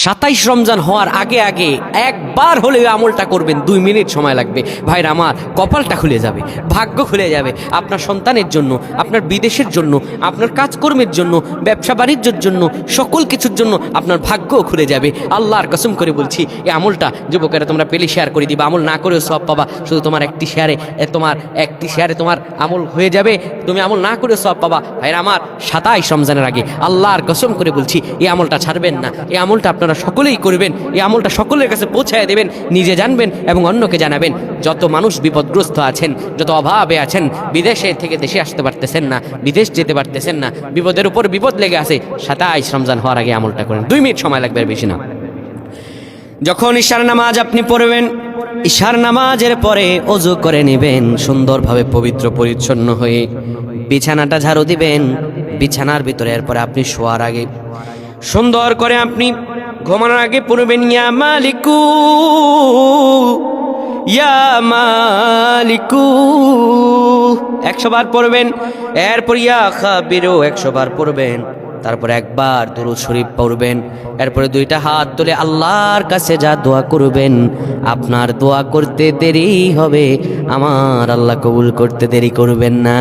27 রমজান হওয়ার আগে আগে একবার হলে আমলটা করবেন, 2 মিনিট সময় লাগবে। ভাইরা আমার, কপালটা খুলে যাবে, ভাগ্য খুলে যাবে। আপনার সন্তানের জন্য, আপনার বিদেশের জন্য, আপনার কাজকর্মের জন্য, ব্যবসা বাণিজ্যের জন্য, সকল কিছুর জন্য আপনার ভাগ্যও খুলে যাবে। আল্লাহর কসম করে বলছি, এই আমলটা যুবকেরা তোমরা পেলে শেয়ার করে দিবা। আমল না করেও সওয়াব পাবা, শুধু তোমার একটি শেয়ারে তোমার আমল হয়ে যাবে, তুমি আমল না করেও সওয়াব পাবা। ভাইরা আমার, 27 রমজানের আগে আল্লাহর কসম করে বলছি, এই আমলটা ছাড়বেন না। এই আমলটা আপনারা সকলেই করবেন, এই আমলটা সকলের কাছে পৌঁছায় দেবেন, নিজে জানবেন এবং অন্যকে জানাবেন। যত মানুষ বিপদগ্রস্ত আছেন, যত অভাবে আছেন, বিদেশে থেকে দেশে আসতে পারতেছেন না, বিদেশ যেতে পারতেছেন না, বিপদের উপর বিপদ লেগে আছে, 27 রমজান হওয়ার আগে আমলটা করেন। 2 মিনিট সময় লাগবে, বেশি না। যখন ঈশার নামাজ আপনি পড়বেন, ঈশার নামাজের পরে ওযু করে নেবেন, সুন্দরভাবে পবিত্র পরিচ্ছন্ন হয়ে বিছানাটা ঝাড়ু দিবেন। বিছানার ভিতরে এরপরে আপনি শোয়ার আগে সুন্দর করে আপনি ঘুমানোর আগে পড়বেন, ইয়া মালিকু ইয়া মালিকু 100 বার পড়বেন। এরপর ইয়া খাবিরু 100 বার পড়বেন। তারপর একবার দুরূদ শরীফ পড়বেন। এরপরে 2টা হাত তুলে আল্লাহর কাছে যা দোয়া করবেন, আপনার দোয়া করতে দেরি হবে, আমার আল্লাহ কবুল করতে দেরি করবেন না।